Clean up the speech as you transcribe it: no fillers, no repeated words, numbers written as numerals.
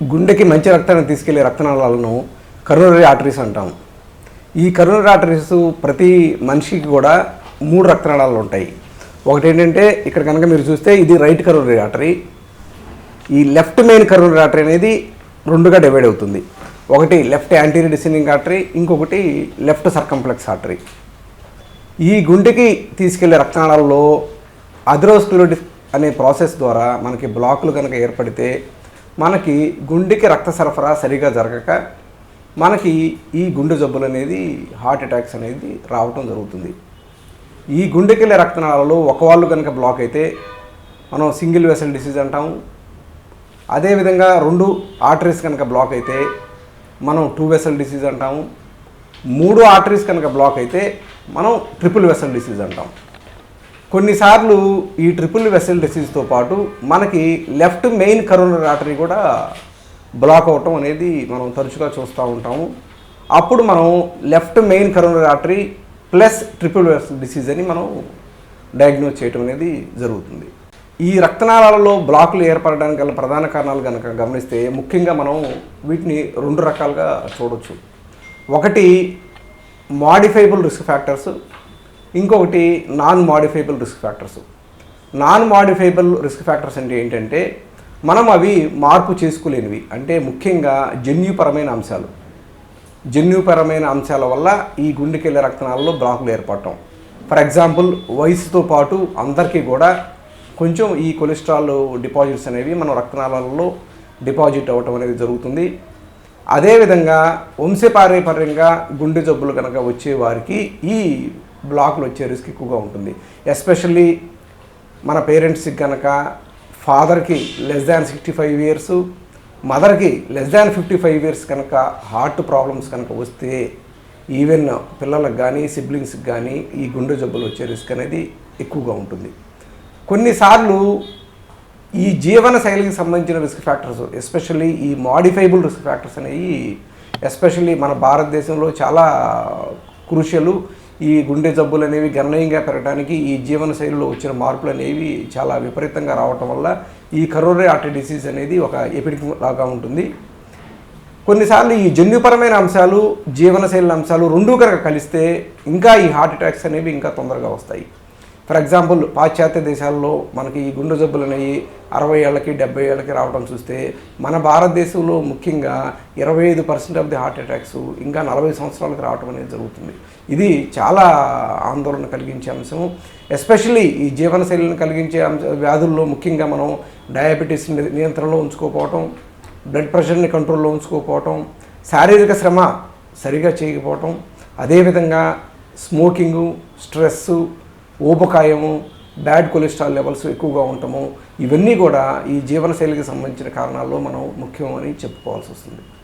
గుండెకి మంచి రక్తాన్ని తీసుకెళ్లే రక్తనాళాలను కరోనరీ ఆర్టరీస్ అంటాం. ఈ కరోనరీ ఆర్టరీస్ ప్రతి మనిషికి కూడా 3 రక్తనాళాలు ఉంటాయి. ఒకటి ఏంటంటే ఇక్కడ కనుక మీరు చూస్తే ఇది రైట్ కరోనరీ ఆర్టరీ. ఈ లెఫ్ట్ మెయిన్ కరోనరీ ఆర్టరీ అనేది 2గా డివైడ్ అవుతుంది. ఒకటి లెఫ్ట్ యాంటీరియర్ డిసెండింగ్ ఆర్టరీ, ఇంకొకటి లెఫ్ట్ సర్కంప్లెక్స్ ఆర్టరీ. ఈ గుండెకి తీసుకెళ్లే రక్తనాళాల్లో అథెరోస్క్లెరోసిస్ అనే ప్రాసెస్ ద్వారా మనకి బ్లాకులు కనుక ఏర్పడితే మనకి గుండెకి రక్త సరఫరా సరిగా జరగక మనకి ఈ గుండె జబ్బులు అనేది హార్ట్ అటాక్స్ అనేది రావటం జరుగుతుంది. ఈ గుండెకి వెళ్ళే రక్తనాళాలలో ఒక వాళ్ళు కనుక బ్లాక్ అయితే మనం సింగిల్ వెసల్ డిసీజ్ అంటాము. అదేవిధంగా 2 ఆర్టరీస్ కనుక బ్లాక్ అయితే మనం 2 వెసల్ డిసీజ్ అంటాము. 3 ఆర్టరీస్ కనుక బ్లాక్ అయితే మనం ట్రిపుల్ వెసల్ డిసీజ్ అంటాం. కొన్నిసార్లు ఈ ట్రిపుల్ వెసల్ డిసీజ్తో పాటు మనకి లెఫ్ట్ మెయిన్ కరోనరీ ఆర్టరీ కూడా బ్లాక్ అవటం అనేది మనం తరచుగా చూస్తూ ఉంటాము. అప్పుడు మనం left main coronary artery plus triple vessel disease అని మనం డయాగ్నోజ్ చేయటం అనేది జరుగుతుంది. ఈ రక్తనాళాలలో బ్లాకులు ఏర్పడడానికి గల ప్రధాన కారణాలు కనుక గమనిస్తే ముఖ్యంగా మనం వీటిని 2 రకాలుగా చూడవచ్చు. ఒకటి మాడిఫైబుల్ రిస్క్ ఫ్యాక్టర్స్, ఇంకొకటి non modifiable risk factors. Non modifiable risk factors అంటే ఏంటంటే మనం అవి మార్పు చేసుకోలేనివి, అంటే ముఖ్యంగా జన్యుపరమైన అంశాల వల్ల ఈ గుండెకెళ్ళే రక్తనాళాల్లో బ్లాకులు ఏర్పడటం. ఫర్ ఎగ్జాంపుల్ వయసుతో పాటు అందరికీ కూడా కొంచెం ఈ కొలెస్ట్రాల్ డిపాజిట్స్ అనేవి మన రక్తనాళాలలో డిపాజిట్ అవ్వటం అనేది జరుగుతుంది. అదేవిధంగా వంశపారంపర్యంగా గుండె జబ్బులు కనుక వచ్చే వారికి ఈ బ్లాకులు వచ్చే రిస్క్ ఎక్కువగా ఉంటుంది. ఎస్పెషల్లీ మన పేరెంట్స్కి కనుక ఫాదర్కి <65 ఇయర్స్, మదర్కి <55 ఇయర్స్ కనుక హార్ట్ ప్రాబ్లమ్స్ కనుక వస్తే ఈవెన్ పిల్లలకు కానీ సిబ్లింగ్స్కి కానీ ఈ గుండె జబ్బులు వచ్చే రిస్క్ అనేది ఎక్కువగా ఉంటుంది. కొన్నిసార్లు ఈ జీవన శైలికి సంబంధించిన రిస్క్ ఫ్యాక్టర్స్, ఎస్పెషల్లీ ఈ మాడిఫైబుల్ రిస్క్ ఫ్యాక్టర్స్ అనేవి ఎస్పెషల్లీ మన భారతదేశంలో చాలా క్రూషియల్. ఈ గుండె జబ్బులు అనేవి గణనీయంగా పెరగడానికి ఈ జీవన శైలిలో వచ్చిన మార్పులు అనేవి చాలా విపరీతంగా రావటం వల్ల ఈ కరోనరీ ఆర్టరీ డిసీజ్ అనేది ఒక ఎపిడమిక్ లాగా ఉంటుంది. కొన్నిసార్లు ఈ జన్యుపరమైన అంశాలు, జీవనశైలి అంశాలు 2 కనుక కలిస్తే ఇంకా ఈ హార్ట్ అటాక్స్ అనేవి ఇంకా తొందరగా వస్తాయి. ఫర్ ఎగ్జాంపుల్ పాశ్చాత్య దేశాల్లో మనకి ఈ గుండె జబ్బులు అనేవి 60 ఏళ్ళకి 70 ఏళ్ళకి రావడం చూస్తే మన భారతదేశంలో ముఖ్యంగా 25% ఆఫ్ ది హార్ట్ అటాక్స్ ఇంకా 40 సంవత్సరాలకు రావడం అనేది జరుగుతుంది. ఇది చాలా ఆందోళన కలిగించే అంశం. ఎస్పెషల్లీ ఈ జీవనశైలిని కలిగించే వ్యాధుల్లో ముఖ్యంగా మనం డయాబెటీస్ నియంత్రణలో ఉంచుకోకపోవటం, బ్లడ్ ప్రెషర్ని కంట్రోల్లో ఉంచుకోకపోవటం, శారీరక శ్రమ సరిగా చేయకపోవటం, అదేవిధంగా స్మోకింగు, స్ట్రెస్సు, ఊబకాయము, బ్యాడ్ కొలెస్ట్రాల్ లెవెల్స్ ఎక్కువగా ఉండటము, ఇవన్నీ కూడా ఈ జీవనశైలికి సంబంధించిన కారణాల్లో మనం ముఖ్యం అని చెప్పుకోవాల్సి వస్తుంది.